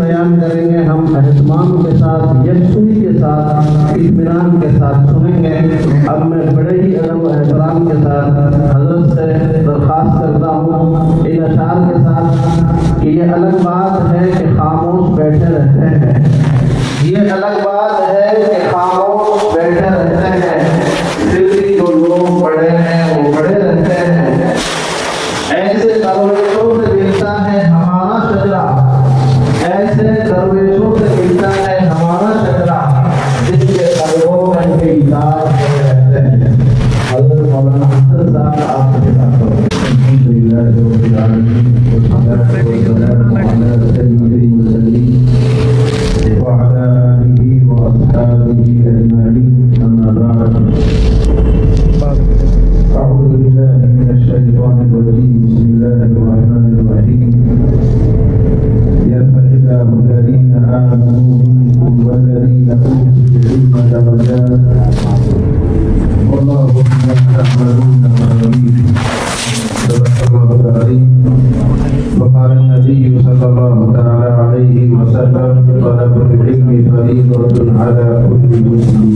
بیان کریں گے ہم اہتمام کے ساتھ، یکسوئی کے ساتھ، اطمینان کے ساتھ سنیں گے۔ اب میں بڑے ہی ادب و احترام کے ساتھ حضرت سے درخواست کرتا ہوں ان اشعار کے ساتھ کہ یہ الگ بات ہے کہ خاموش بیٹھے رہتے ہیں، یہ الگ بات ہے کہ خاموش بیٹھے رہتے ہیں، پھر بھی جو لوگ بڑے ہیں وہ بڑے رہتے ہیں۔ ایسے درویشوں سے ملتا ہے ہمارا شجرا، ایسے درویشوں سے ملتا ہے ہمارا شجرا، جن کے قلبوں میں ان کے اتار رہتے ہیں۔ حضرت مولانا حسن صاحب آپ کے ساتھ الحمدللہ رب العالمین والصلاۃ والسلام علی سید المرسلین وعلی آلہ واصحابہ اجمعین، اما بعد۔ اعوذ باللہ من الشیطان الرجیم، بسم اللہ الرحمن الرحیم۔ يرفع الله الذين آمنوا منكم والذين أوتوا العلم درجات والله بما تعملون خبير، صدق الله العظيم۔ وقال النبي صلى الله تعالى عليه وسلم: طلب العلم فريضة على كل مسلم۔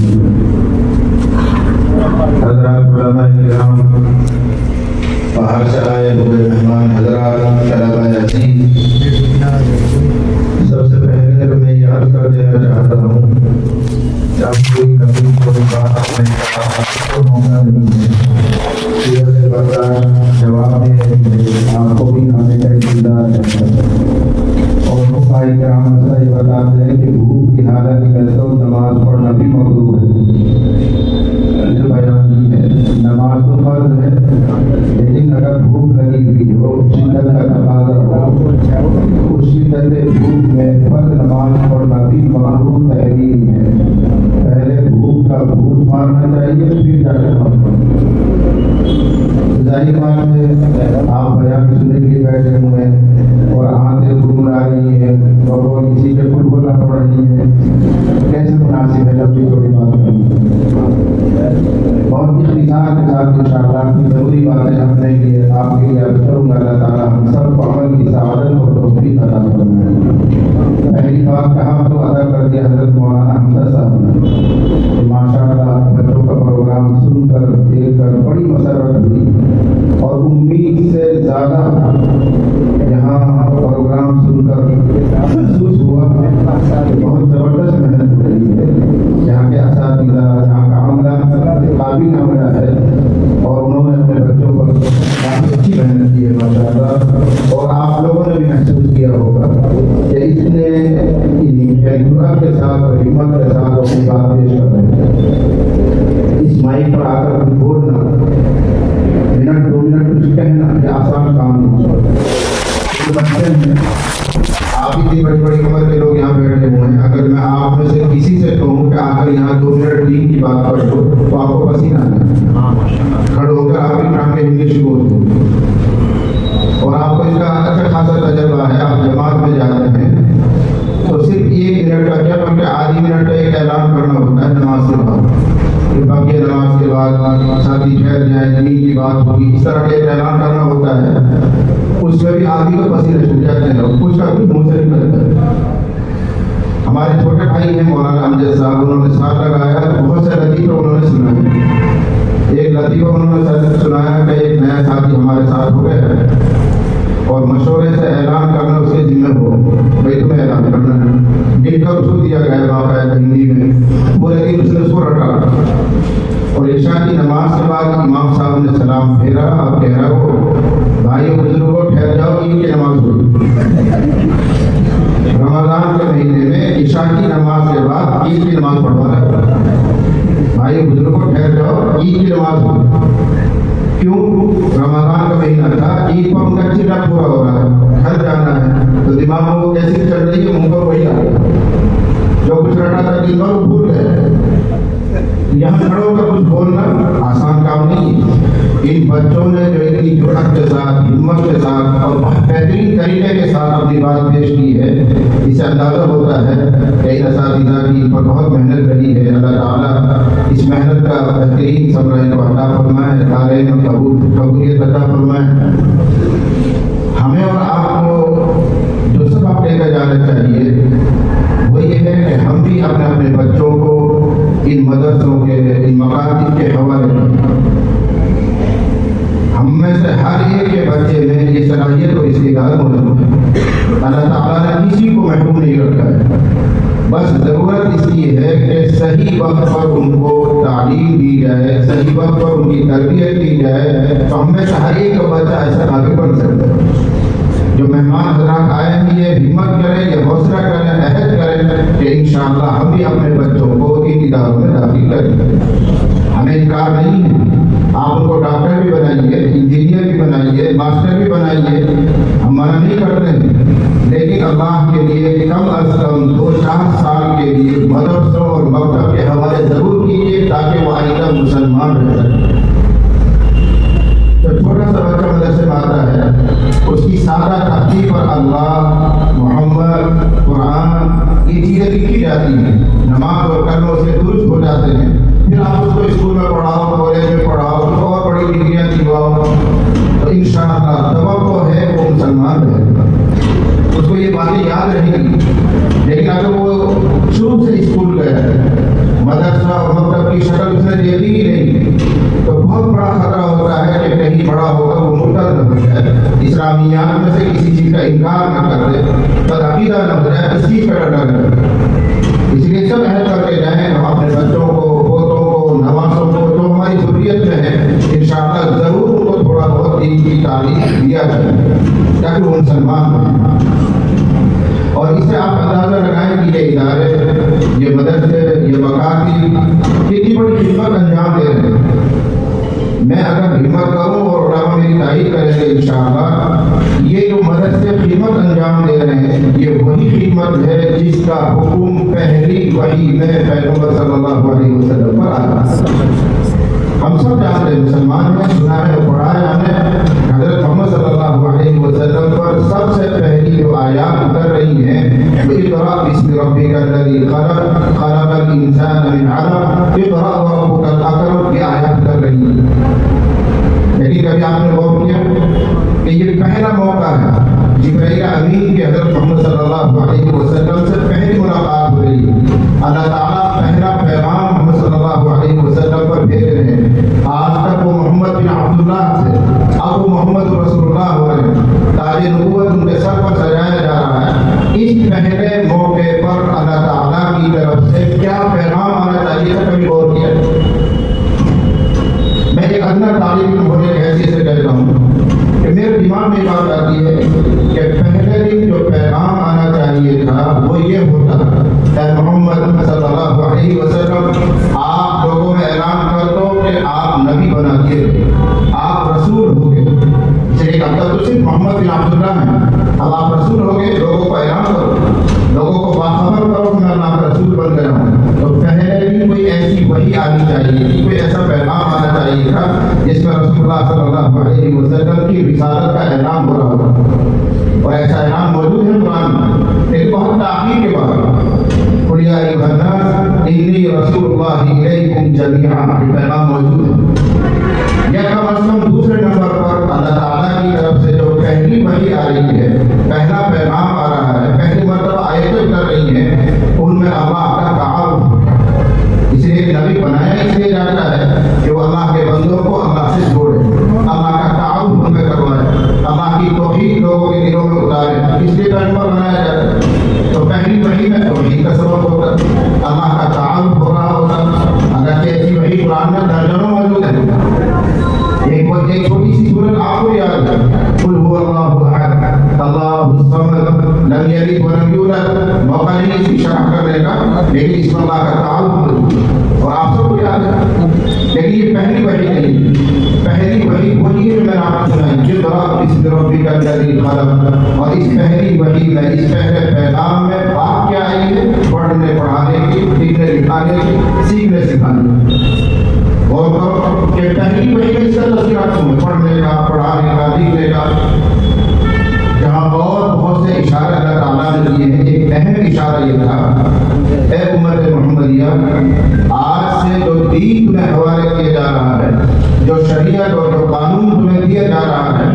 حضرات علماء کرام، باہر سے آئے ہوئے مہمان حضرات، طلباء عزیز، سب سے پہلے میں یہ عرض کر دینا چاہتا ہوں کہ اب کوئی کبھی کوئی بات نہیں کہا ہوگا نہیں ہے، سیرت برداشت جواب ہے، آپ کو بھی آنے کا انتظار ہے۔ اور فقہاء کرام مسئلہ یہ بتاتے ہیں کہ بھوک کی حالت میں تو نماز پڑھنا بھی مکروہ ہے۔ جو بیان کی ہے نماز تو فرض ہے، لیکن اگر بھوک لگی ہوئی ہو، شدت کا تقاضا ہو، اس شدت بھوک میں فرض نماز پڑھنا بھی مکروہ تحریم ہے۔ پہلے بھوک کا بھوک مارنا چاہیے، پھر جا کے ظاہر بات ہے آپ بیان سننے کے لیے بیٹھے ہوئے ہیں اور آنکھیں گھوم رہی ہیں اور وہ کسی کے کچھ بولنا پڑ رہی ہے، کیسے مناسب ہے لمبی چھوٹی بات کریں؟ بہت اختصار کے ساتھ انشاءاللہ کی ضروری باتیں اپنے لیے آپ کے لیے عرض کروں گا۔ اللہ تعالیٰ ہم سب کو عمل کی سعادت اور توفیق عطا فرمائے۔ پہلی بات کا حق تو ادا کر دیا حضرت مولانا حمزہ صاحب نے، ماشاءاللہ بچوں کا پروگرام سن کر دیکھ کر بڑی مسرت ہوئی اور امید سے زیادہ یہاں پروگرام سن کر محسوس ہوا کہ بہت زبردست محنت ہو رہی ہے۔ یہاں کے اساتذہ، یہاں کا عملہ قابل عملہ ہے اور انہوں نے اپنے بچوں پر کافی اچھی محنت کی ہے ماشاءاللہ۔ اور آپ لوگوں نے بھی محسوس کیا ہوگا کہ اتنے جرأت کے ساتھ اور ہمت کے ساتھ اپنی بات پیش کر رہے ہیں۔ اس مائک پر آ کر بولنا، منٹ دو منٹ کچھ کہنا، یہ آسان کام نہیں ہے۔ آپ اتنی بڑی بڑی عمر کے لوگ یہاں بیٹھے ہوئے ہیں، اگر میں آپ میں سے کسی سے کہوں کہ آ کر یہاں 2 منٹ دین کی بات کر دو تو آپ کو پسینہ آئے، کھڑے ہو کر آپ کی ٹانگیں ہلنی شروع ہو جائیں۔ اور آپ کو اس کا اچھا خاصا تجربہ ہے، آپ جماعت میں جاتے ہیں تو صرف 1 منٹ کا کیا بلکہ آدھی منٹ کا ایک اعلان کرنا ہوتا ہے نماز کے بعد، کہ باقی نماز کے بعد ساتھی ٹھہر جائیں، دین کی بات ہوگی، اس طرح کا ایک اعلان کرنا ہوتا ہے۔ اس میں بھی آدھی کو پسینے چھوٹ جاتے ہیں، کچھ کا کچھ منہ سے نکلتا ہے۔ ہمارے چھوٹے بھائی ہیں مولانا امجد صاحب، انہوں نے ساتھ لگایا، بہت سے لطیفے انہوں نے سنائے۔ ایک لطیفہ انہوں نے سنایا کہ ایک نیا ساتھی ہمارے ساتھ ہو گیا ہے اور مشورے سے اعلان کرنا اس کے ذمہ ہو، بھائی تمہیں اعلان کرنا ہے، لکھ کر اس کو دیا گیا ہے باقاعدہ ہندی میں، وہ لیکن اس نے اس کو رٹا اور عشاء کی نماز کے بعد امام صاحب نے سلام پھیرا، اب کہہ رہا ہو بھائی بزرگوں ٹھہر جاؤ، عید کی نماز ہوئی۔ رمضان کے مہینے میں عشاء کی نماز کے بعد عید کی نماز پڑھوا رہا ہے، بھائی بزرگوں ٹھہر جاؤ، عید کی نماز ہوئی۔ کیوں؟ رمضان کا مہینہ تھا، عید پر ان کا چٹا پورا ہو رہا ہے، گھر جانا ہے، تو دماغ کو کیسی چل رہی ہے، منہ پر وہی آ رہا ہے جو کچھ رٹا تھا دن بھر بھول گئے۔ یہاں کھڑوں کا کچھ بولنا آسان کام نہیں ہے۔ ان بچوں نے جو اتنی جرأت کے ساتھ، ہمت کے ساتھ اور بہترین طریقے کے ساتھ اپنی بات پیش کی ہے، اس سے اندازہ ہوتا ہے کہ ان اساتذہ کی پر بہت محنت رہی ہے۔ اللہ تعالیٰ اس محنت کا بہترین ثمرہ کو عطا فرمائے، تعلیم میں قبولیت عطا فرمائے۔ ہمیں اور آپ کو جو سبق لے کر جانا جانا چاہیے وہ یہ ہے کہ ہم بھی اپنے اپنے بچوں کو ان مدرسوں کے ان مکاتب کے حوالے کریں۔ ہم میں سے ہر ایک کے بچے میں یہ صلاحیت اور استعداد موجود ہے۔ اللہ تعالیٰ نے کسی کو محروم نہیں رکھا ہے، بس ضرورت اس کی ہے کہ صحیح وقت پر ان کو تعلیم دی جائے، صحیح وقت پر ان کی تربیت کی جائے، تو ہم میں سے ہر ایک کا بچہ ایسا آگے بڑھ سکتا ہے۔ جو مہمان حضرات آئے ہیں یہ ہمت کریں، یہ حوصلہ کریں، عہد کریں کہ انشاءاللہ ہم بھی اپنے بچوں کو ان اداروں میں داخل کریں۔ ہمیں انکار نہیں ہے، آپ ان کو ڈاکٹر بھی بنائیے، انجینئر بھی بنائیے، ماسٹر بھی بنائیے، ہم منع نہیں کرتے ہیں، لیکن اللہ کے لیے کم از کم 2-4 سال کے لیے مدرسوں اور مکتب کے حوالے ضرور کیجیے تاکہ وہ آئندہ مسلمان رہ سکے۔ جب چھوٹا سا بچہ مدرسے میں آتا ہے اس کی سارا تحقیق پر اللہ، محمد، قرآن یہ چیزیں لکھی جاتی ہیں، نماز اور کلموں سے درست ہو جاتے ہیں۔ پھر آپ اس کو اسکول میں پڑھاؤ، کالج میں پڑھاؤ، اور بڑی ڈگریاں دلواؤ تو انشاءاللہ توقع ہے وہ مسلمان رہے گا، اس کو یہ باتیں یاد رہیں گی۔ لیکن اگر وہ شروع سے اسکول گیا ہے، مدرسہ اور مکتب کی شکل اس نے دیکھی ہی نہیں، تو بہت بڑا خطرہ ہوتا ہے کہ کہیں بڑا ہوگا وہ مرتد نہ ہو جائے، اسلامیات میں سے کسی چیز کا انکار نہ کر دے، بدعقیدہ نہ ہو جائے، اس چیز کا ڈر نہ کرے۔ اس لیے سب عہد کر کے جائیں ہم اپنے بچوں کو، پوتوں کو، نوازوں کو جو ہماری ضروریت میں ہے انشاءاللہ ضرور ان کو تھوڑا بہت دین کی تعلیم دیا جائے تاکہ وہ مسلمان بنیں۔ اور اس سے آپ اندازہ لگائیں کہ یہ ادارے، یہ مدرسے، یہ مکاتب کتنی بڑی خدمت انجام دے رہے ہیں۔ میں اگر ہمت کروں اور علماء میری تائید کریں گے انشاءاللہ، یہ جو مدرسے خدمت انجام دے رہے ہیں یہ وہی خدمت ہے جس کا حکم پہلی وحی میں پیغمبر صلی اللہ علیہ وسلم پر آیا۔ ہم سب جانتے ہیں، مسلمان میں سنا ہے اور پڑھا ہے ہم نے، حضرت محمد صلی اللہ علیہ وسلم پر سب سے پہلی جو آیات اتر رہی ہیں وہ اقرأ باسم ربک الذی خلق خلق الانسان من علق اقرأ وربک الاکرم، یہ آیات اتر رہی ہیں۔ لیکن کبھی آپ نے غور کیا کہ یہ پہلا موقع ہے جبرائیل امین کے حضرت محمد صلی اللہ علیہ وسلم سے پہلی ملاقات ہو رہی ہے۔ اللہ تعالیٰ پہلا پیغام محمد صلی اللہ علیہ وسلم پر بھیج رہے ہیں۔ آج تک وہ محمد بن عبداللہ تھے، اب وہ محمد رسول اللہ ہو رہے ہیں، تاج نبوت ان کے سر پر سجایا جا رہا ہے۔ اس پہلے موقع پر اللہ تعالیٰ کی طرف سے کیا پیغام آنا چاہیے تھا، کبھی غور کیا؟ میں ایک ادنا طالب علم ہونے کی حیثیت سے کہتا ہوں کہ میرے دماغ میں بات آتی ہے کہ پہلے دن جو پیغام آنا چاہیے تھا وہ یہ ہوتا، اے محمد صلی اللہ علیہ وسلم آپ لوگوں میں اعلان کر دو کہ آپ نبی بنا دیے، آپ رسول ہو گئے۔ اس لیے اب تک تو صرف محمد بن عبداللہ ہیں، اب آپ رسول ہو گئے، لوگوں کو اعلان کرو، لوگوں کو باخبر کرو کہ میں اللہ کا رسول بن گیا ہوں۔ تو پہلے دن کوئی ایسی وحی آنی چاہیے تھی، کوئی ایسا پیغام آنا چاہیے تھا جس میں رسول اللہ صلی اللہ علیہ وسلم کی رسالت کا اعلان ہو رہا ہوگا، اور ایسا اعلان موجود ہے قرآن میں، لیکن بہت تاخیر کے بعد۔ قل یا ایھا الناس انی رسول اللہ الیکم جمیعا، یہ پیغام موجود ہے۔ یا کم از کم دوسرے نمبر پر اللہ تعالیٰ کی طرف سے جو پہلی وحی آ رہی ہے، پہلا پیغام آ رہا ہے، پہلی مرتبہ آیتیں کر رہی ہیں، ان میں اللہ کا تعارف، اس لیے نبی بنایا اس لیے جاتا ہے کہ وہ اللہ کے بندوں کو اللہ سے جوڑے، اللہ کا تعارف ان میں کروائے، اللہ کی توحید لوگوں کے دلوں میں اتارے، اس لیے پیغمبر بنایا جاتا ہے۔ تو پہلی وحی میں توحید کا سبب ہوتا، اللہ کا تعارف ہو رہا ہوتا۔ اگرچہ ایسی وحی قرآن میں درجنوں موجود ہے، ایک چھوٹی سی سورت آپ کو یاد ہے، قل هو اللہ احد اللہ الصمد لم یلد ولم یولد، موقع نہیں اس کی شرح کرنے کا، لیکن اس میں اللہ کا تعارف موجود ہے اور آپ سب کو یاد ہے۔ لیکن یہ پہلی وحی نہیں، پہلی وحی وہی ہے جو میں نے آپ کو سنائی، اقرأ باسم ربک الذی خلق، اور اس پہلی وحی میں، اس پہلے پیغام میں بات کیا آئی ہے؟ پڑھنے پڑھانے کی، لکھنے لکھانے کی، سیکھنے سکھانے کی۔ اور کہ پہلی وحی میں اس کا تذکرہ کیوں ہے؟ پڑھنے کا، پڑھانے کا، لکھنے کا، جہاں اور بہت سے اشارے اللہ تعالیٰ نے دیے ہیں۔ ایک اہم اشارہ یہ تھا، اے امت محمدیہ، آج سے جو دین تمہیں حوالے کیا جا رہا ہے، جو شریعت اور جو قانون تمہیں دیا جا رہا ہے،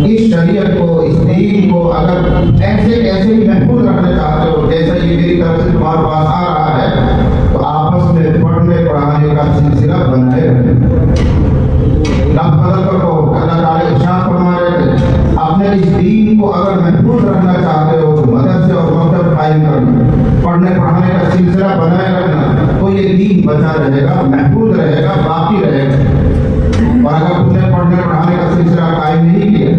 اس شریعت کو، اس دین کو اگر ایسے ہی محفوظ رکھنا بچا رہے گا، محفوظ رہے گا، باقی رہے گا۔ اور اگر تم نے پڑھنے پڑھانے کا سلسلہ قائم نہیں کیا،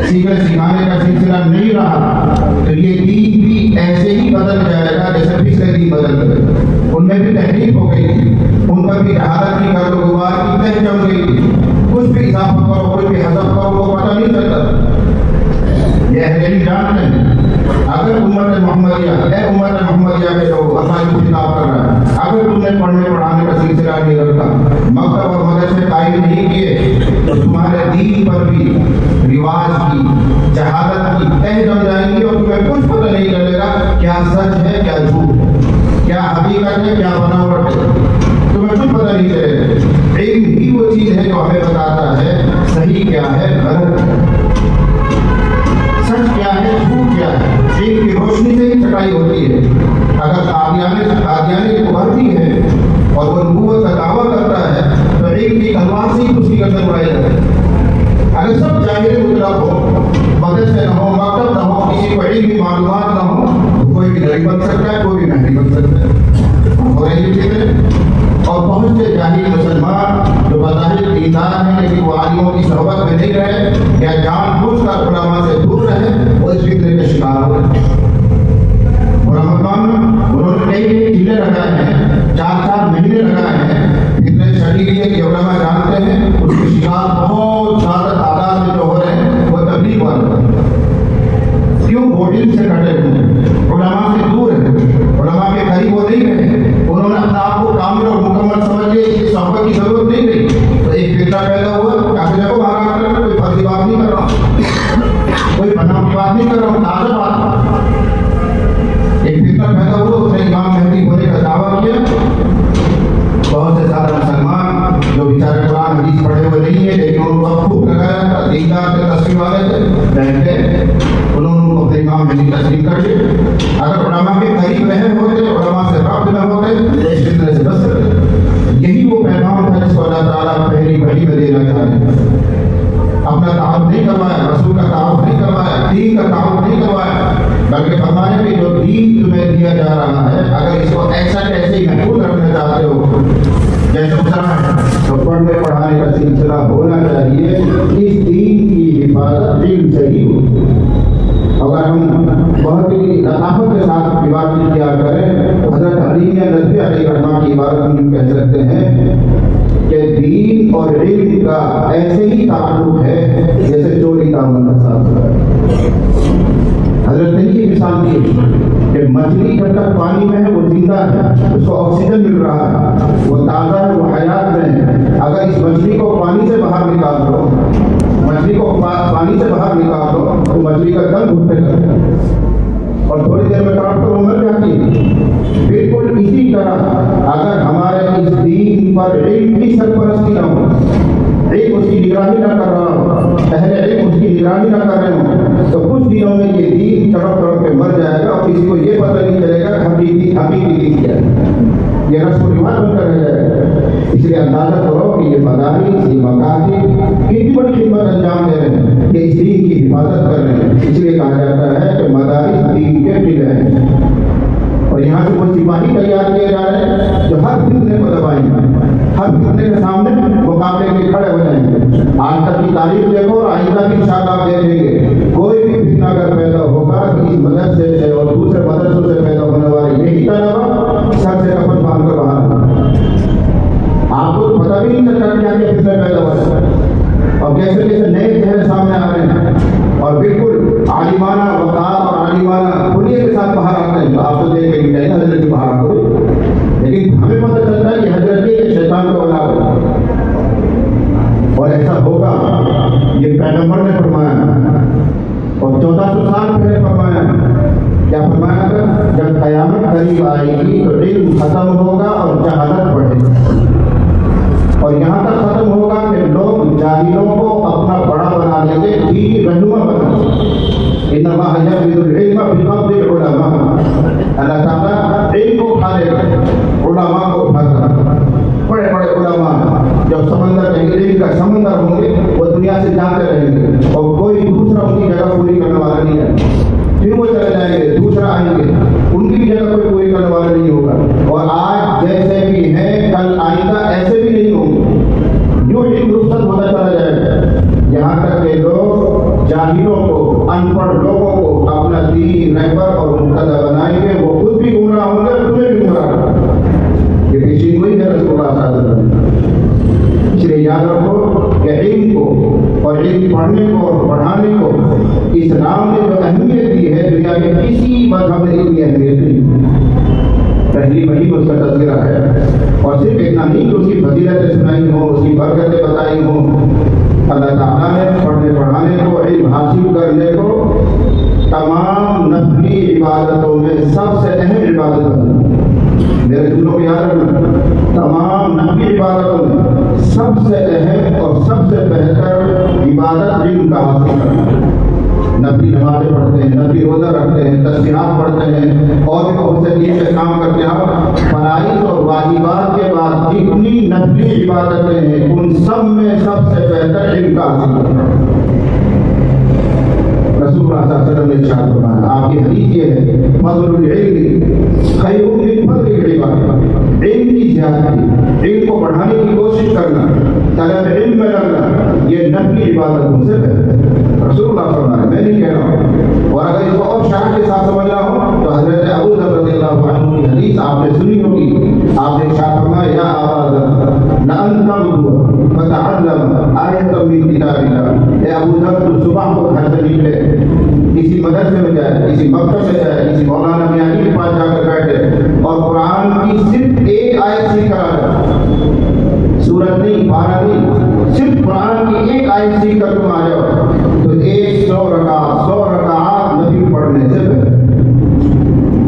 سیکھنے سکھانے کا سلسلہ نہیں رہا، تو یہ دین بھی ایسے ہی بدل جائے گا جیسے پچھلے دین بدل گئے۔ ان میں بھی تحریف ہو گئی تھی، ان پر بھی جہالت کی گرد و غبار کی تہ جم گئی تھی، کچھ بھی اضافہ کرو کچھ بھی حذف کرو وہ پتہ نہیں چلتا۔ یہ اہل علم جانتے ہیں اگر امت محمدیہ کے لوگ اللہ کو خطاب کر رہا ہے، اگر تم نے پڑھنے پڑھانے کا سلسلہ نہیں رکھا، مکتب اور مدرسے قائم نہیں کیے، تو تمہارے دین پر بھی رواج کی، جہالت کی تہ جم جائیں گی اور تمہیں کچھ پتہ نہیں چلے گا کیا سچ ہے کیا جھوٹ ہے، کیا حقیقت ہے کیا بناوٹ ہے، تمہیں کچھ پتہ نہیں چلے گا۔ علم ہی وہ چیز ہے جو ہمیں بتاتا ہے صحیح کیا ہے غلط ہے، سچ کیا ہے جھوٹ کیا ہے۔ علم کی روشنی سے ہی چھٹائی ہوتی ہے۔ اگر قادیانی ابھرتی ہے اور وہ نبوت کا دعویٰ کرتا ہے تو علم کی تلوار سے ہی اس کی گردن اڑائی جاتی ہے۔ اگر سب جاہل مطلب ہو، مدرسے نہ ہو، مکتب نہ ہو، کسی کو علمی معلومات نہ ہو، تو کوئی بھی نہیں بن سکتا ہے، کوئی بھی نہیں بن سکتا ہے۔ ہو رہی چیزیں اور بہت سے جاہل مسلمان جو بظاہر دیندار ہیں لیکن وہ عالموں کی صحبت میں نہیں رہے یا جان بوجھ کر علماء سے دور رہے، وہ اس فکرے کے شکار ہو رہے ہیں۔ اور رمضان میں انہوں نے کئی چیزیں لگائے ہیں، 4 مہینے لگائے ہیں، اتنے شدید ہے کہ علماء جانتے ہیں اس کے شکار بہت زیادہ تعداد میں جو ہو رہے ہیں وہ تبلیغ والے۔ کیوں؟ وہ علم سے کٹے ہوئے ہیں، علماء سے دور ہیں، علماء کے قریب وہ نہیں رہے، انہوں نے اپنا آپ کو کامل اور مکمل سمجھ لیا، اس کی صحبت کی ضرورت نہیں رہی، تو ایک فرقہ پیدا ہوا کہ اپنے کو باہر آ کر کوئی فرضی بات نہیں کر رہا، کوئی بناوٹی بات نہیں کر رہا ہوں، تازہ بات۔ ایک فرقہ پیدا ہوا، اس نے امام مہدی ہونے کا دعویٰ کیا۔ بہت سے سارے مسلمان جو بیچارے قرآن حدیث پڑھے ہوئے نہیں ہیں لیکن ان کو خوب لگایا تھا، دیندار کے تصویر والے تھے، بیٹھتے انہوں نے اپنے امام مہدی تسلیم کر لیا۔ اگر علماء کے قریب رہے ہوتے، علماء سے رابطے نہ ہوتے، اس فطرے سے بچ سکتے۔ یہی وہ پیغام تھا جس کو اللہ تعالیٰ پہلی گھڑی میں دینا چاہتے ہیں۔ اپنا تعارف نہیں کروایا، رسول کا تعارف نہیں کروایا، دین کا تعارف نہیں کروایا، بلکہ فرمایا کہ جو دین تمہیں دیا جا رہا ہے اگر اس کو ایسا کیسے ہی محفوظ رکھنا چاہتے ہو جیسے اترا ہے تو پڑھنے پڑھانے کا سلسلہ ہونا چاہیے۔ اس دین کی حفاظت علم سے ہی ہو۔ اگر ہم بہت ہی لطافت کے ساتھ عبادت کیا کریں، حضرت علی ندوی علیہ الرحمہ کی عبادت میں کہہ سکتے ہیں کہ دین اور علم کا ایسے ہی تعلق ہے جیسے چوری دامن کا ساتھ ہے۔ حضرت نے یہ مثال دی کہ مچھلی جب تک پانی میں ہے وہ زندہ ہے، اس کو آکسیجن مل رہا ہے، وہ تازہ ہے، وہ حیات میں ہے۔ اگر اس مچھلی کو پانی سے باہر نکال دو، مچھلی کو پانی سے باہر نکال دو تو مچھلی کا دم گھٹنے لگتا ہے اور تھوڑی دیر میں کاٹ کر وہ مر جاتی ہے۔ بالکل اسی طرح اگر ہمارے اس دین پر علم کی سرپرستی نہ ہو، علم اس کی نگرانی نہ کر رہا ہو، اہل علم اس کی نگرانی نہ کر رہے ہوں، تو کچھ دنوں میں یہ دین تڑپ تڑپ کے مر جائے گا اور کسی کو یہ پتہ نہیں چلے گا کہ حقیقی دین کیا ہے، یہ رسم و رواج بن کر رہ جائے گا۔ اس لیے اندازہ کرو کہ یہ مدارس، یہ مکاتب کتنی بڑی خدمت انجام دے رہے ہیں کہ اس دین کی حفاظت کر رہے ہیں۔ اس لیے کہا جاتا ہے کہ مدارس دین کے قلعے ہیں، اور یہاں سے وہ سپاہی تیار کیے جا رہے ہیں جو ہر فتنے کو دبائیں گے، ہر فتنے کے سامنے مقابلے کے کھڑے ہو جائیں گے۔ آج تک کی تاریخ دیکھو اور آئندہ بھی انشاءاللہ آپ دیکھیں گے، کوئی بھی فتنہ اگر پیدا ہوگا تو اس مدرسے سے اور دوسرے مدرسوں سے پیدا ہونے والے یہی طلبہ سر سے کفن باندھ کر باہر آپ کو پتہ بھی نہیں چلتا کیا کیا فتنے پیدا ہو رہے ہیں اور کیسے کیسے نئے چہرے سامنے آ رہے ہیں اور بالکل عالمانہ وقار اور عالمانہ کھلیے کے ساتھ باہر آتے ہیں۔ آپ تو دیکھ کے کہیں حضرت کی باہر آ گئی، لیکن ہمیں پتہ چلتا ہے کہ حضرت کے شیطان کو اولاد ہوگا اور ایسا ہوگا، یہ پیغمبر نے فرمایا اور 1400 سال پہلے فرمایا۔ کیا فرمایا تھا؟ جب قیامت قریب آئے گی تو علم ختم ہوگا اور جہالت بڑھے گی، اور یہاں تک ختم ہوگا کہ لوگ جاہلوں کو اپنا بڑا بنا لیں گے، دینی رہنما بنا لیں گے۔ ان اللہ یقبض العلم بقبض العلماء، اللہ تعالیٰ علم کو اٹھا لے گا، علماء کو اٹھا کر۔ بڑے بڑے علماء جب سمندر میں علم کا سمندر ہوں گے وہ دنیا سے جاتے رہیں گے اور کوئی دوسرا ان کی جگہ پوری کرنے والا نہیں ہے، پھر وہ چلے جائیں گے، دوسرا آئیں گے، ان کی بھی جگہ کوئی پوری کرنے والا نہیں ہوگا۔ اور آج جیسے بھی ہیں پڑھ لوگوں کو اپنا دین رہبر اور مقتدی بنائیں گے، وہ خود بھی گمراہ ہوں گے، تمہیں بھی گمراہ کریں گے۔ یہ پیشین گوئی ہے رسول اللہ صلی اللہ علیہ وسلم۔ اس لیے یاد رکھو کہ علم کو اور علم پڑھنے کو اور پڑھانے کو اسلام نے جو اہمیت دی ہے دنیا کے کسی مذہب نے اتنی اہمیت نہیں۔ پہلی وہی اس کا تذکرہ ہے، اور صرف اتنا نہیں کہ اس کی فضیلتیں سنائی ہوں، اس کی برکتیں بتائی ہوں۔ اللہ تعالیٰ نے پڑھنے پڑھانے کو، علم حاصل کرنے کو تمام نفلی عبادتوں میں سب سے اہم عبادت بنائی۔ میرے دلوں کو یاد رکھنا، تمام نفلی عبادتوں میں سب سے اہم اور سب سے بہتر عبادت علم کا حاصل کرنا۔ نفلی نمازیں پڑھتے ہیں، نفلی روزہ رکھتے ہیں، تسبیحات پڑھتے ہیں، اور بھی بہت سے دین کے کام کرتے ہیں۔ فرائض اور واجبات کے بعد جتنی نفلی عبادتیں ہیں ان سب میں سب سے بہتر علم کا حاصل کرنا۔ رسول اللہ صلی اللہ علیہ وسلم نے ارشاد فرمایا، آپ کی حدیث یہ ہے، فضل العلم خیر من فضل العبادۃ۔ علم کی زیادتی، علم کو بڑھانے کی کوشش کرنا، طلب علم میں لگنا، یہ نفلی عبادتوں سے بہتر ہے۔ رسول اللہ صلی اللہ علیہ وسلم، میں نہیں کہہ رہا ہوں۔ اور اگر اس کو اور شرح کے ساتھ سمجھنا ہو تو حضرت ابو ذر رضی اللہ عنہ کی حدیث آپ نے سنی ہوگی۔ آپ نے ارشاد فرمایا، یا ابا ذر لأن تغدو فتعلم آیۃ من کتاب اللہ۔ اے ابو ذر، تو صبح کو گھر سے نکلے، کسی مدرسے میں جائے، کسی مکتب میں جائے، کسی مولانا میانی کے پاس جا کر بیٹھے اور قرآن کی صرف ایک آیت سیکھ کر آ جائے، سورت نہیں، پارہ نہیں، صرف قرآن کی ایک آیت سیکھ کر تم آ جاؤ تو 100 رکعات نفل پڑھنے سے بہتر۔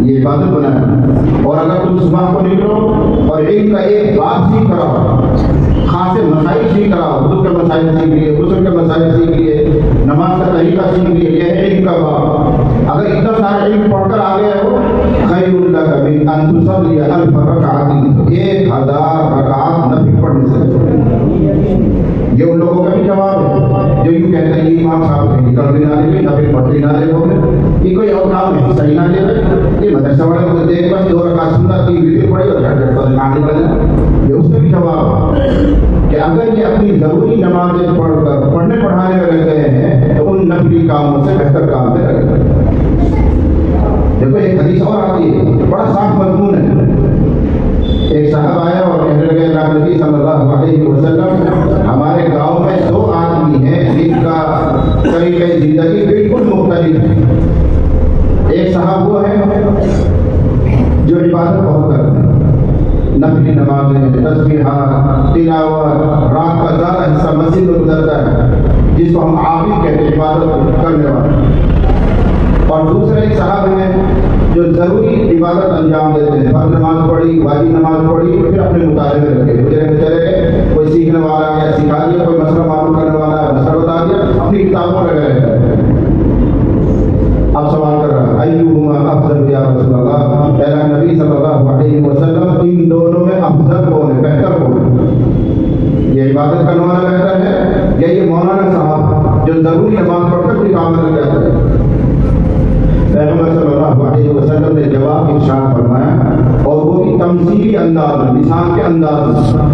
یہ عبادت بنانا۔ اور اگر تم صبح کو نکلو اور علم کا ایک باب سیکھ کر آؤ، خاص مسائل سیکھ کر آؤ، وضو کے مسائل سیکھ لیے، غسل کے مسائل سیکھ لیے، نماز کا طریقہ سیکھ لیے، یہ ہے علم کا باب۔ اگر اتنا سارا علم پڑھ کر آ گئے ہو، خیر لک من ان تصلی 1000 رکعۃ، 1000 رکعات نفل پڑھنے سے۔ یہ ان لوگوں کا بھی جواب ہے جو یوں کہتے ہیں امام صاحب سے نکل بھی نہ دے، نفل پڑھتے نہ دے، یہ کوئی اور کام نہیں، صحیح نہ دے۔ یہ مدرسہ والے کو دیکھ بس 2 رکعت سنت کی ویڈیو پڑھی اور جھٹ جھٹ آگے بڑھ جائے۔ یہ اس کا بھی جواب ہے کہ اگر یہ اپنی ضروری نمازیں پڑھ کر پڑھنے پڑھانے میں لگ گئے ہیں تو ان نفلی کاموں سے بہتر کام میں لگ گئے۔ دیکھو ایک حدیث اور آتی ہے، بڑا صاف مضمون ہے۔ ایک صاحب آیا اور کہنے لگے، اللہ نبی صلی اللہ علیہ وسلم، ہمارے گاؤں میں 2 آدمی ہیں جن کا طریقہ زندگی بالکل مختلف ہے۔ ایک صاحب وہ ہے جو عبادت بہت کرتے ہیں، نفلی نمازیں، تسبیحات، تلاوت، رات کا زیادہ حصہ مسجد میں گزرتا ہے، جس کو ہم عابد کہتے ہیں، عبادت کرنے والے۔ اور دوسرے ایک صاحب ہیں جو ضروری عبادت انجام دیتے ہیں، فرض نماز پڑھی، واجب نماز پڑھی، پھر اپنے مطالعے میں لگے، چلے گئے، کوئی سیکھنے والا ہے سکھا دیا، کوئی مسئلہ معلوم کرنے والا ہے مسئلہ بتا دیا، اپنی کتابوں میں لگے رہتے ہیں۔ اب سوال کر رہا ہے، ایہما افضل یا رسول اللہ، اے نبی صلی اللہ علیہ وسلم، ان دونوں میں افضل کون ہے، بہتر کون ہے؟ یہ عبادت کرنے والا بہتر ہے یا یہ مولانا صاحب جو ضروری نماز پڑھ کر کوئی کام میں لگ جاتا ہے؟ پیغمبر صلی اللہ علیہ وسلم نے جواب ارشاد فرمایا، اور وہ بھی تمثیلی انداز میں، مثال کے انداز میں،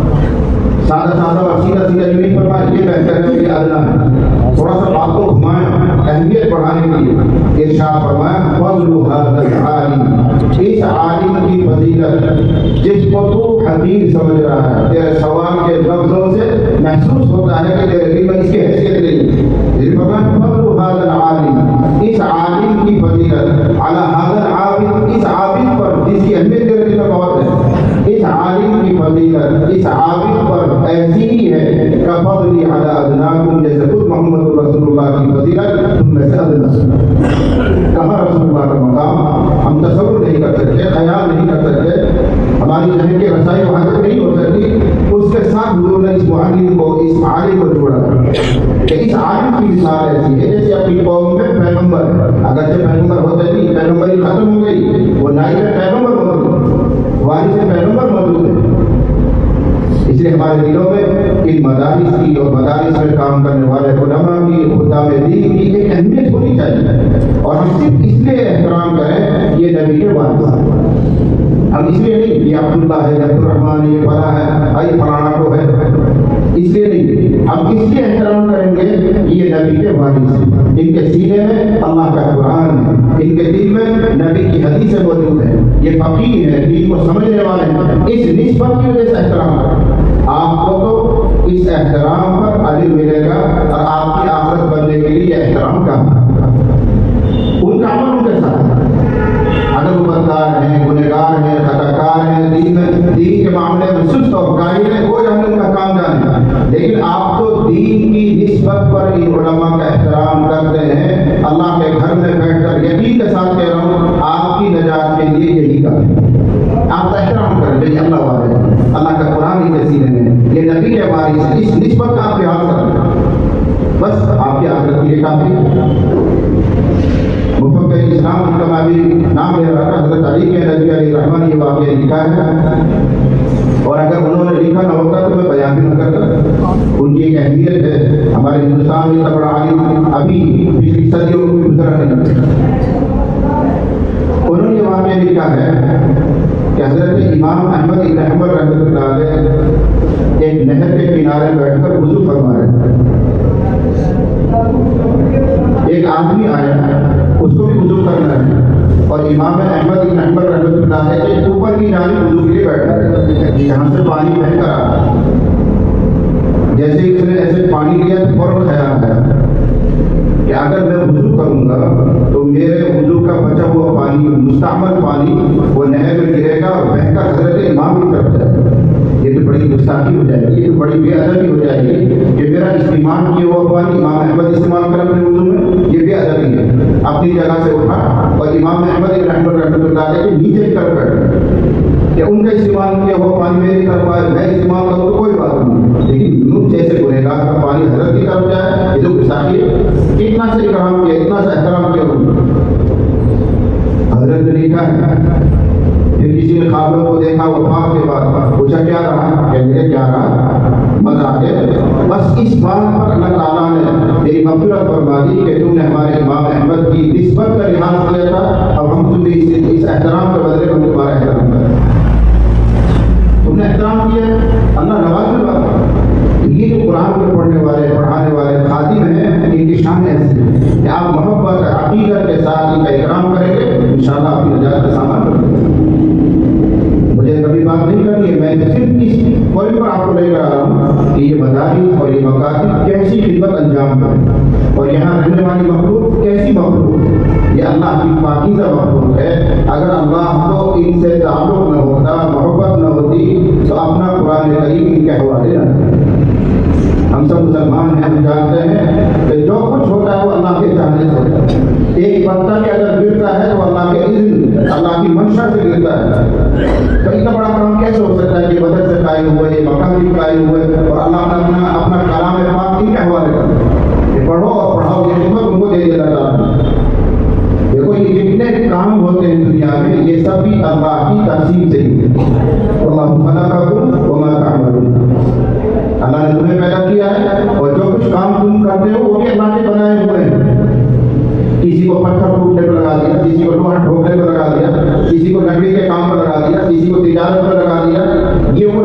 سادہ سادہ اور سیدھا سیدھا نہیں فرمایا یہ بہتر ہے، یہ ادنا ہے، تھوڑا سا بات کو گھمائیں اہمیت بڑھانے کے لیے۔ ارشاد فرمایا، فضل ھذا العالم، اس عالم کی فضیلت جس کو تو حقیر سمجھ رہا ہے، تیرے سوال کے لفظوں سے محسوس ہوتا ہے کہ تیرے دل میں اس کی حیثیت نہیں۔ فرمایا، فضل ھذا العالم، اس عالم کی فضیلت، علی ھذا العابد، اس عابد پر جس کی اہمیت تیرے دل میں بہت ہے، اس عالم کی فضیلت اس عابد پر ایسی ہی ہے کہ فضلی علی ادناکم، جیسے خود محمد رسول اللہ کی فضیلت تم میں سے ادنا۔ کہاں رسول اللہ کا مقام ہم تصور نہیں کر سکتے، خیال نہیں کر سکتے، ہماری ذہن کی رسائی وہاں تک نہیں ہو سکتی۔ اس کے ساتھ حضور نے اس معلم کو، اس عالم کو جوڑا کہ اس عالم کی مثال ایسی ہے جیسے اپنی قوم میں پیغمبر، اگرچہ پیغمبر ہوتے نہیں، پیغمبری ختم ہو گئی، وہ نائب پیغمبر موجود، وارث پیغمبر موجود ہے۔ اس لیے ہمارے دلوں میں ان مدارس کی اور مدارس میں کام کرنے والے علماء کی، خدام دین کی ایک اہمیت ہونی چاہیے، اور ہم صرف اس لیے احترام کریں یہ نبی کے وارث ہیں، ہم اس لیے نہیں یہ عبداللہ ہے، عبد الرحمن ہے، یہ فلاں ہے، یہ فلانا کو ہے، اس لیے نہیں، ہم اس لیے احترام کریں گے کہ یہ نبی کے وارث ہیں، ان کے سینے میں اللہ کا قرآن ہے، ان کے دل میں نبی کی حدیث موجود ہے، یہ فقیہ ہے، دین کو سمجھنے والے ہیں، اس نسبت کی وجہ سے احترام کریں۔ آپ کو تو اس احترام پر اجر ملے گا، اور آپ کی آخرت بننے کے لیے یہ احترام کا ان کا عمل ان کے ساتھ، اگر وہ بدکار ہیں، گنہگار ہیں، خطا کار ہیں، دین کے معاملے میں سست اور قائل ہیں، وہ جانے ان کا کام جانے، لیکن آپ تو دین کی نسبت پر ان علماء کا احترام کرتے ہیں۔ اللہ کے گھر میں بیٹھ کر یقین کے ساتھ کہہ رہا ہوں، آپ کی نجات کے لیے یہی کام ہے، آپ کا احترام کریں، بھائی اللہ والے ہیں، اللہ کا قرآن ہی کے سینے میں، یہ نبی کے وارث ہے، اس نسبت کا آپ لحاظ کریں، بس آپ کی آخرت کے لیے کافی ہے۔ مفکر اسلام کا بھی نام لے رہا تھا، حضرت علی کے رضی علیہ الرحمن یہ واقعہ لکھا ہے، اور اگر انہوں نے لکھا نہ ہوتا تو میں بیان بھی نہ کرتا۔ ان کی ایک اہمیت ہے ہمارے ہندوستان میں، اتنا بڑا عالم ابھی پچھلی صدیوں میں گزرا نہیں۔ انہوں نے یہ واقعہ لکھا ہے کہ حضرت امام احمد بن حنبل رحمۃ اللہ علیہ ایک نہر کے کنارے بیٹھ کر وضو فرما رہے تھے۔ ایک آدمی آیا، اس کو بھی وضو کرنا ہے، اور امام احمد بن حنبل رحمۃ اللہ علیہ کے اوپر کی جانب وضو کے لیے بیٹھا ہے، یہاں سے پانی بہہ کر آتا۔ جیسے ہی اس نے ایسے پانی لیا تو فوراً خیال آیا کہ اگر میں وضو کروں گا تو میرے وضو کا بچا ہوا پانی، مستعمل پانی، وہ نہر میں گرے گا اور بہہ کر حضرت امام کی طرف جائے گا۔ یہ تو بڑی گستاخی ہو جائے گی، یہ تو بڑی بے ادبی ہو جائے گی کہ میرا استعمال کیا ہوا پانی امام احمد استعمال کر اپنے وضو میں، یہ بے ادبی ہے۔ اپنی جگہ سے اٹھا اور امام احمد بن حنبل رحمۃ اللہ علیہ کے نیچے کی طرف بیٹھا کہ ان کا استعمال کیا ہوا پانی میری طرف آئے، میں استعمال کروں تو کوئی بات نہیں، لیکن یوں جیسے گنہگار کا پانی حضرت کی طرف جائے، یہ تو گستاخی ہے۔ اتنا سے اکرام کیا، اتنا سے احترام کیا حضرت نے لکھا ہے۔ پھر کسی نے خوابوں کو دیکھا، وفات کے بعد پوچھا کیا رہا، کہتے کیا رہا، مزہ آ گیا، بس اس بات پر اللہ تعالیٰ نے میری مغفرت فرما دی کہ تم نے ہمارے امام احمد کی نسبت کا لحاظ کیا تھا، اب ہم تمہیں اس احترام کے بدلے ہم تمہارا احترام کریں، تم نے احترام کیا، اللہ نواز میں۔ یہ جو قرآن کے پڑھنے والے، پڑھانے والے خادم ہیں، ان کی شان ایسی ہے کہ آپ محبت عقیدت کے ساتھ ان کا اکرام کریں گے، انشاءاللہ آپ کی نجات کا سامان کریں گے۔ مجھے کبھی بات نہیں کرنی ہے، میں صرف اس پوائنٹ پر آپ کو لے کر آ رہا ہوں کہ یہ مدارس اور یہ مکاتب کیسی خدمت انجام کریں، اور یہاں رہنے والی مخلوق کیسی مخلوق ہے، یہ اللہ کی پاکیزہ مخلوق ہے۔ اگر اللہ کو ان سے تعلق نہ ہوتا، محبت نہ ہوتی، تو اپنا قرآن کریم ان کے حوالے نہ کریں۔ ہم سب مسلمان ہیں، ہم جانتے ہیں کہ جو کچھ ہوتا ہے وہ اللہ کے چاہنے سے ہوتا ہے۔ ایک پتا کہ اگر گرتا ہے تو اللہ کے اذن، اللہ کی منشا سے گرتا ہے۔ تو اتنا بڑا کام کیسے ہو سکتا ہے کہ بدر سے قائم ہوئے، مکہ بھی قائم ہوئے، اور اللہ اپنا کلام پاک ان کے حوالے کرتا ہے، پڑھو اور پڑھاؤ، یہ خدمت ان کو دے دینا چاہتا ہے۔ دیکھو یہ جتنے کام ہوتے ہیں دنیا میں، یہ سب بھی اللہ کی تقسیم سے ہی ہے۔ اللہ خلقکم وما تعملون، اللہ نے تمہیں پیدا کیا ہے، اور جو کچھ کام تم کرتے ہو وہ بھی اللہ کے بنائے ہوئے ہیں۔ کسی کو پتھر ٹوٹنے پر لگا دیا، کسی کو لوہا ٹھوکنے پر لگا دیا، کسی کو لکڑی کے کام پر لگا دیا، کسی کو تجارت پر لگا دیا۔ یہ وہ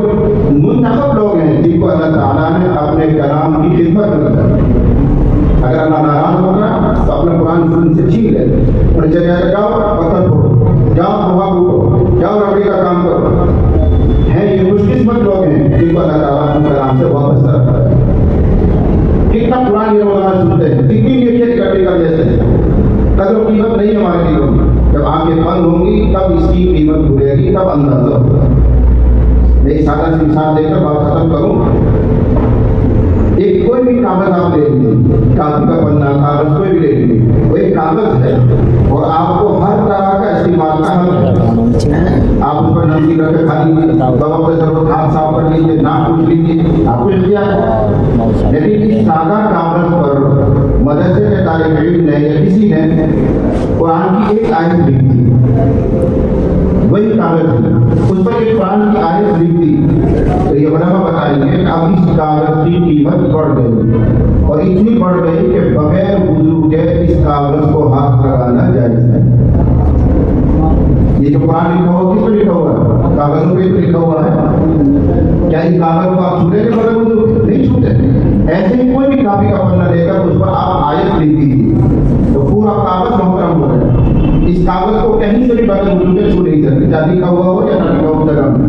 منتخب لوگ ہیں جن کو اللہ تعالیٰ نے اپنے کلام کی خدمت میں رکھا۔ اگر اللہ ناراض ہوگا تو اپنا قرآن ان سے چھین لے، انہیں چلے جائے، جاؤ پتھر ٹوٹو، جاؤ لوہا ٹوٹو، جاؤ لکڑی کا کام کرو۔ یہ خوش قسمت لوگ ہیں جن کو اللہ تعالیٰ اپنے کلام سے واپس رکھتا ہے۔ کتنا قرآن یہ روزانہ سنتے ہیں، کتنی نیکیاں اکٹھی کر لیتے ہیں، قدر و قیمت نہیں ہمارے دلوں میں۔ جب آنکھیں بند ہوں گی تب اس کی قیمت بھولے گی، تب اندازہ ہوگا۔ میں ایک سادہ سی مثال دے کر بات ختم کروں۔ ایک کوئی بھی کاغذ آپ لے لیجیے، کاغذ کا پنا، کاغذ کوئی بھی لے لیجیے، وہ ایک کاغذ ہے اور آپ کو ہر طرح کا استعمال کا حق ہے۔ آپ اس پر نمکی رکھ کے کھا لیجیے، بابا ضرورت ہاتھ صاف کر لیجیے، ناک پوچھ لیجیے، آپ کو اختیار ہے۔ لیکن اس سادہ کاغذ پر مدرسے کے طالب علم نے یا کسی نے قرآن کی ایک آیت لکھ دی، وہی کاغذ ہے، اس پر ایک قرآن کی آیت لکھ دی، تو یہ علماء بتائیں گے کہ اب اس کاغذ کی قیمت بڑھ گئی، اور اتنی بڑھ گئی کہ بغیر وضو کے اس کاغذ کو ہاتھ لگانا جائز ہے۔ یہ جو قرآن لکھا ہوا کس پہ لکھا ہوا ہے؟ کاغذوں پہ لکھا ہوا ہے. کیا یہ کاغذ کو آپ چھوٹے کے بغیر وضو نہیں چھوٹے؟ ایسے ہی کوئی بھی کاپی کا پنا لے کر اس پر آپ آیت لکھ دیجیے تو پورا کاغذ محترم ہو جائے. اس کاغذ کو کہیں سے بھی بغیر وضو کے چھو نہیں سکتے، چاہے لکھا ہوا ہو یا نہ لکھا ہو جگہ میں.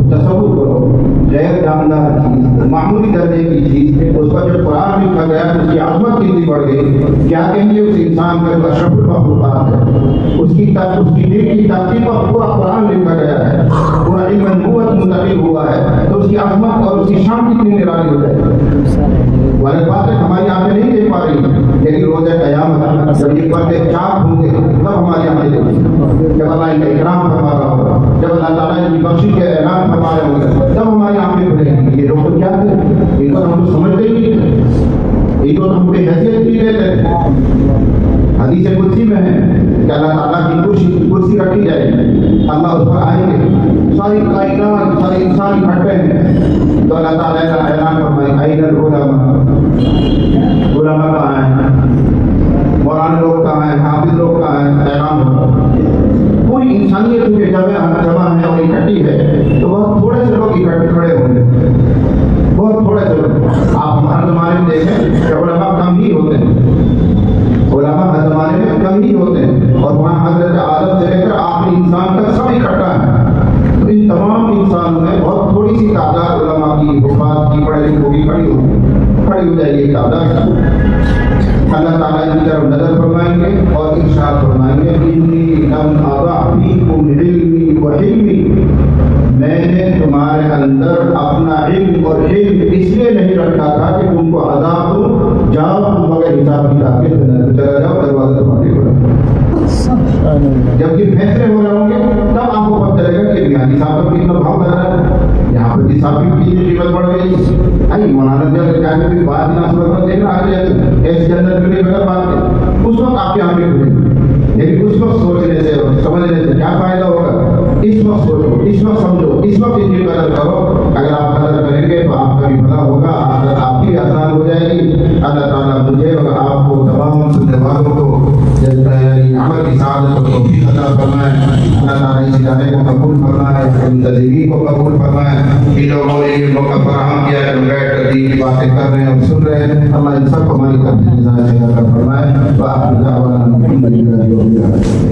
تصور کرو غیر جاندار چیز، معمولی درجے کی چیز، اس پر جو قرآن لکھا گیا اس کی عظمت کتنی بڑھ گئی. کیا کہیں گے اس انسان کا جو اشرف المخلوقات ہے، اس کی دل کی ترتیب پر پورا قرآن لکھا گیا ہے، پورا علم نبوت منتقل ہوا ہے، تو اس کی عظمت اور اس کی شان کتنی نرالی ہو جائے گی. والے بات ہے ہماری آنکھیں نہیں دیکھ پا رہی، لیکن روز قیامت جب یہ پردے چاک ہوں گے تب ہماری آنکھیں دیکھیں گی. جب اللہ ان کا اکرام فرما رہا ہوگا، جب اللہ تعالیٰ ان کی بخشش کے اعلان فرما رہے ہوں گے، تب ہماری آنکھیں کھلیں گی. یہ لوگ کیا تھے؟ ان کو ہم تو سمجھتے ہی نہیں تھے، ان کو ہم پہ حیثیت نہیں دیتے. حدیث قدسی میں ہے کہ اللہ تعالیٰ کی کرسی رکھی جائے گی، اللہ اس پر آئیں گے، ساری کائنات سارے انسان اکٹھے ہیں، تو اللہ تعالیٰ کا اعلان فرمائے این العلماء، علماء کہاں ہیں، مولانا لوگ کہاں ہیں، حافظ لوگ کہاں ہیں. اعلان ہوگا پوری انسانیت کے جمع ہے اور اکٹھی ہے، تو بہت تھوڑے سے لوگ اکٹھے کھڑے ہوں گے، بہت تھوڑے سے لوگ. آپ ہمارے زمانے میں دیکھیں کہ علماء کم ہی ہوتے ہیں، علماء ہر زمانے میں کم ہی ہوتے ہیں، اور وہاں حضرت آدم سے لے کر آخری انسان تک سب اکٹھا ہے. تو ان تمام انسانوں میں بہت تھوڑی سی تعداد علماء کی، حفاظ کی، پڑھے لکھوں کی کھڑی ہو جائے گی تعداد. اللہ تعالیٰ کی طرف نظر فرمائیں گے اور ارشاد فرمائیں گے انی لم اضع فیکم علمی و حلمی، میں نے تمہارے اندر اپنا علم اور حلم اس لیے نہیں رکھا تھا کہ تم کو عذاب دوں، جاؤ تم بغیر حساب کتاب کے چلا جاؤ، دروازہ تمہارے کھلا. جب یہ فیصلے ہو رہے ہوں گے تب آپ کو پتہ چلے گا کہ بنیادی صاحب کا کتنا بھاؤ کر رہا ہے. یہاں پر صاحب کی قیمت بڑھ گئی، مولانا جب کیا کہ بات نہ سمجھ دیکھنا آ گیا ایسے جنت کے لیے بغیر بات ہے، اس وقت آپ کی آنکھیں کھلیں. لیکن اس وقت سوچنے سے سمجھنے سے کیا فائدہ ہوگا؟ اس وقت سوچو، اس وقت سمجھو، اس وقت ان کی قدر کرو. اگر آپ قدر کریں گے تو آپ کا بھی بھلا ہوگا، آخرت آپ کی آسان ہو جائے گی. اللہ تعالیٰ مجھے اور آپ کو تمام سننے والوں کو عمل کی سعادت کو توفیق عطا فرمائے. اللہ تعالیٰ اس ادارے کو قبول فرمائے، منتظمین کو قبول فرمائے. ان لوگوں نے یہ موقع فراہم کیا کہ بیٹھ کر دین کی باتیں کر رہے ہیں اور سن رہے ہیں. اللہ ان سب کو ہماری طرف سے جزائے خیر عطا فرمائے. وآخر دعوانا الحمد للہ رب العالمین.